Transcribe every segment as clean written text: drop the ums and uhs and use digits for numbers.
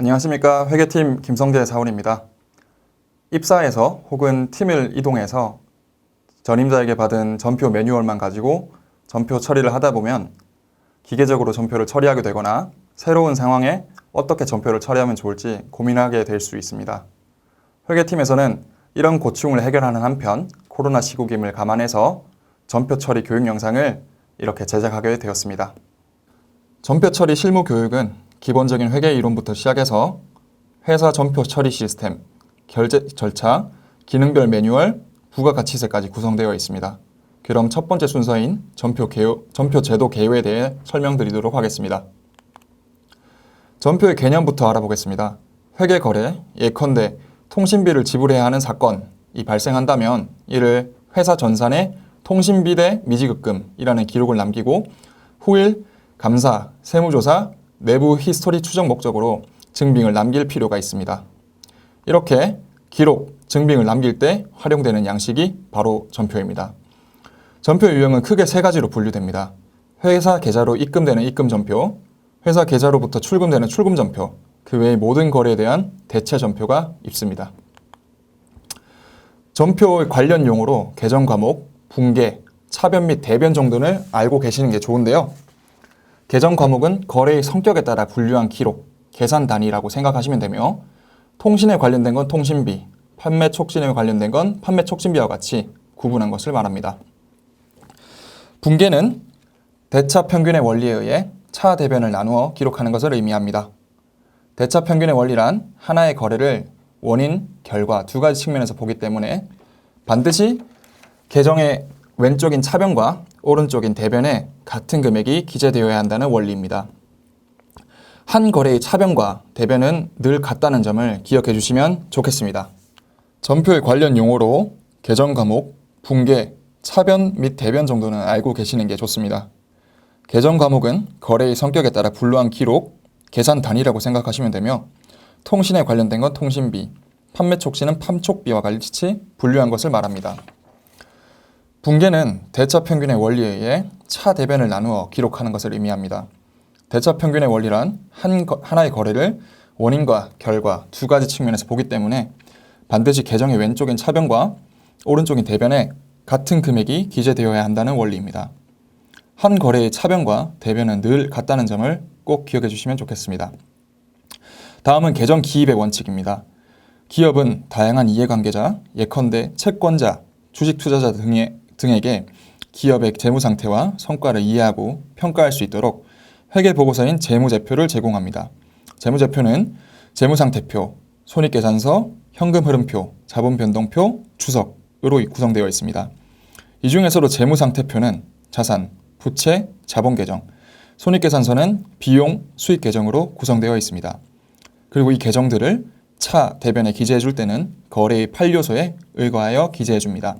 안녕하십니까. 회계팀 김성재 사원입니다. 입사해서 혹은 팀을 이동해서 전임자에게 받은 전표 매뉴얼만 가지고 전표 처리를 하다 보면 기계적으로 전표를 처리하게 되거나 새로운 상황에 어떻게 전표를 처리하면 좋을지 고민하게 될 수 있습니다. 회계팀에서는 이런 고충을 해결하는 한편 코로나 시국임을 감안해서 전표 처리 교육 영상을 이렇게 제작하게 되었습니다. 전표 처리 실무 교육은 기본적인 회계 이론부터 시작해서 회사 전표 처리 시스템, 결제 절차, 기능별 매뉴얼, 부가가치세까지 구성되어 있습니다. 그럼 첫 번째 순서인 전표 제도 개요에 대해 설명드리도록 하겠습니다. 전표의 개념부터 알아보겠습니다. 회계 거래, 예컨대 통신비를 지불해야 하는 사건이 발생한다면 이를 회사 전산에 통신비 대 미지급금이라는 기록을 남기고 후일 감사, 세무조사, 내부 히스토리 추적 목적으로 증빙을 남길 필요가 있습니다. 이렇게 기록, 증빙을 남길 때 활용되는 양식이 바로 전표입니다. 전표 유형은 크게 세 가지로 분류됩니다. 회사 계좌로 입금되는 입금전표, 회사 계좌로부터 출금되는 출금전표, 그 외의 모든 거래에 대한 대체 전표가 있습니다. 전표 관련 용어로 계정 과목, 분계, 차변 및 대변 정도는 알고 계시는 게 좋은데요. 계정 과목은 거래의 성격에 따라 분류한 기록, 계산 단위라고 생각하시면 되며 통신에 관련된 건 통신비, 판매 촉진에 관련된 건 판매 촉진비와 같이 구분한 것을 말합니다. 분계는 대차 평균의 원리에 의해 차 대변을 나누어 기록하는 것을 의미합니다. 대차 평균의 원리란 하나의 거래를 원인, 결과 두 가지 측면에서 보기 때문에 반드시 계정의 왼쪽인 차변과 오른쪽인 대변에 같은 금액이 기재되어야 한다는 원리입니다. 한 거래의 차변과 대변은 늘 같다는 점을 기억해 주시면 좋겠습니다. 전표의 관련 용어로 계정 과목, 분계, 차변 및 대변 정도는 알고 계시는 게 좋습니다. 계정 과목은 거래의 성격에 따라 분류한 기록, 계산 단위라고 생각하시면 되며 통신에 관련된 건 통신비, 판매 촉진은 판촉비와 같이 분류한 것을 말합니다. 분계는 대차 평균의 원리에 의해 차 대변을 나누어 기록하는 것을 의미합니다. 대차 평균의 원리란 하나의 거래를 원인과 결과 두 가지 측면에서 보기 때문에 반드시 계정의 왼쪽인 차변과 오른쪽인 대변에 같은 금액이 기재되어야 한다는 원리입니다. 한 거래의 차변과 대변은 늘 같다는 점을 꼭 기억해 주시면 좋겠습니다. 다음은 계정 기입의 원칙입니다. 기업은 다양한 이해관계자, 예컨대 채권자, 주식 투자자 등에게 기업의 재무 상태와 성과를 이해하고 평가할 수 있도록 회계보고서인 재무제표를 제공합니다. 재무제표는 재무상태표, 손익계산서, 현금흐름표, 자본변동표, 주석으로 구성되어 있습니다. 이 중에서도 재무상태표는 자산, 부채, 자본계정, 손익계산서는 비용, 수익계정으로 구성되어 있습니다. 그리고 이 계정들을 차 대변에 기재해 줄 때는 거래의 8요소에 의거하여 기재해 줍니다.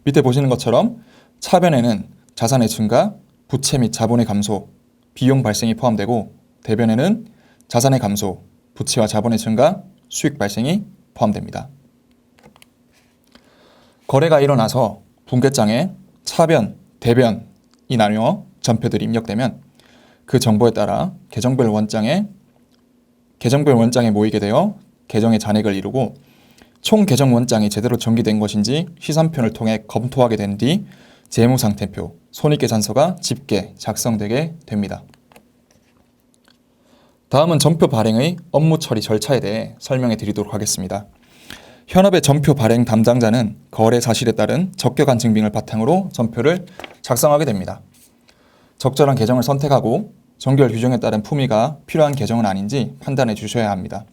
밑에 보시는 것처럼 차변에는 자산의 증가, 부채 및 자본의 감소, 비용 발생이 포함되고 대변에는 자산의 감소, 부채와 자본의 증가, 수익 발생이 포함됩니다. 거래가 일어나서 분계장에 차변, 대변이 나뉘어 전표들이 입력되면 그 정보에 따라 계정별 원장에 모이게 되어 계정의 잔액을 이루고 총 계정 원장이 제대로 전기된 것인지 시산편을 통해 검토하게 된 뒤 재무상태표, 손익계산서가 집계, 작성되게 됩니다. 다음은 전표 발행의 업무 처리 절차에 대해 설명해 드리도록 하겠습니다. 현업의 전표 발행 담당자는 거래 사실에 따른 적격한 증빙을 바탕으로 전표를 작성하게 됩니다. 적절한 계정을 선택하고 정결 규정에 따른 품위가 필요한 계정은 아닌지 판단해 주셔야 합니다.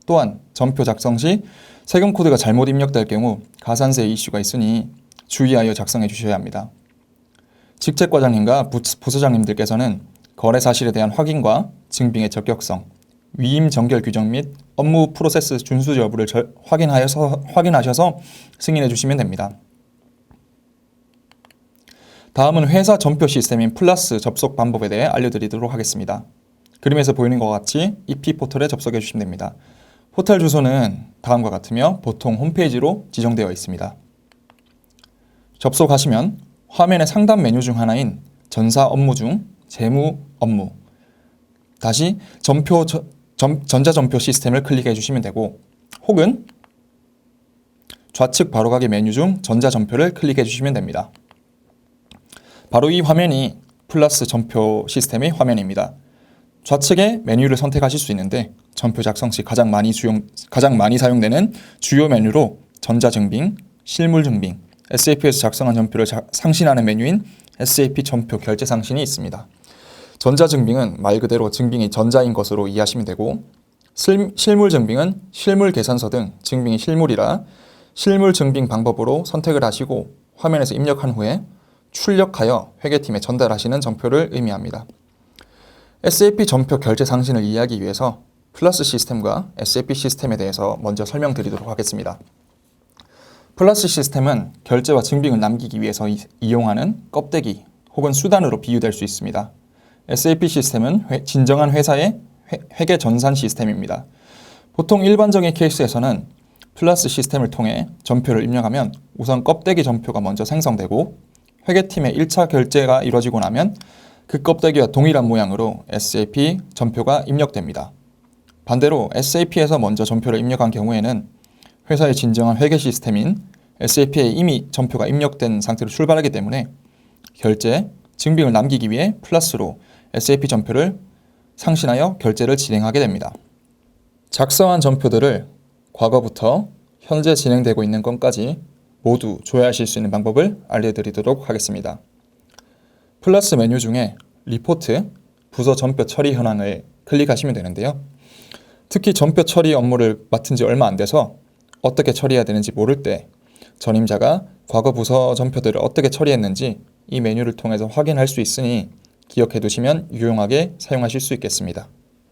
또한 전표 작성 시 세금 코드가 잘못 입력될 경우 가산세 이슈가 있으니 주의하여 작성해 주셔야 합니다. 직책과장님과 부서장님들께서는 거래 사실에 대한 확인과 증빙의 적격성, 위임 정결 규정 및 업무 프로세스 준수 여부를 확인하셔서 승인해 주시면 됩니다. 다음은 회사 전표 시스템인 플러스 접속 방법에 대해 알려드리도록 하겠습니다. 그림에서 보이는 것과 같이 EP 포털에 접속해 주시면 됩니다. 포털 주소는 다음과 같으며 보통 홈페이지로 지정되어 있습니다. 접속하시면 화면의 상단 메뉴 중 하나인 전사 업무 중 재무 업무, 다시 전표 전자전표 시스템을 클릭해 주시면 되고, 혹은 좌측 바로가기 메뉴 중 전자전표를 클릭해 주시면 됩니다. 바로 이 화면이 플러스 전표 시스템의 화면입니다. 좌측에 메뉴를 선택하실 수 있는데, 전표 작성 시 가장 많이 사용되는 주요 메뉴로 전자증빙, 실물증빙, SAP에서 작성한 전표를 상신하는 메뉴인 SAP 전표 결제 상신이 있습니다. 전자증빙은 말 그대로 증빙이 전자인 것으로 이해하시면 되고, 실물증빙은 실물 계산서 등 증빙이 실물이라 실물 증빙 방법으로 선택을 하시고 화면에서 입력한 후에 출력하여 회계팀에 전달하시는 전표를 의미합니다. SAP 전표 결제 상신을 이해하기 위해서 플러스 시스템과 SAP 시스템에 대해서 먼저 설명드리도록 하겠습니다. 플러스 시스템은 결제와 증빙을 남기기 위해서 이용하는 껍데기 혹은 수단으로 비유될 수 있습니다. SAP 시스템은 진정한 회사의 회계 전산 시스템입니다. 보통 일반적인 케이스에서는 플러스 시스템을 통해 전표를 입력하면 우선 껍데기 전표가 먼저 생성되고 회계팀의 1차 결제가 이루어지고 나면 그 껍데기와 동일한 모양으로 SAP 전표가 입력됩니다. 반대로 SAP에서 먼저 전표를 입력한 경우에는 회사의 진정한 회계 시스템인 SAP에 이미 전표가 입력된 상태로 출발하기 때문에 결제, 증빙을 남기기 위해 플러스로 SAP 전표를 상신하여 결제를 진행하게 됩니다. 작성한 전표들을 과거부터 현재 진행되고 있는 건까지 모두 조회하실 수 있는 방법을 알려드리도록 하겠습니다. 플러스 메뉴 중에 리포트, 부서 전표 처리 현황을 클릭하시면 되는데요. 특히 전표 처리 업무를 맡은 지 얼마 안 돼서 어떻게 처리해야 되는지 모를 때 전임자가 과거 부서 전표들을 어떻게 처리했는지 이 메뉴를 통해서 확인할 수 있으니 기억해 두시면 유용하게 사용하실 수 있겠습니다.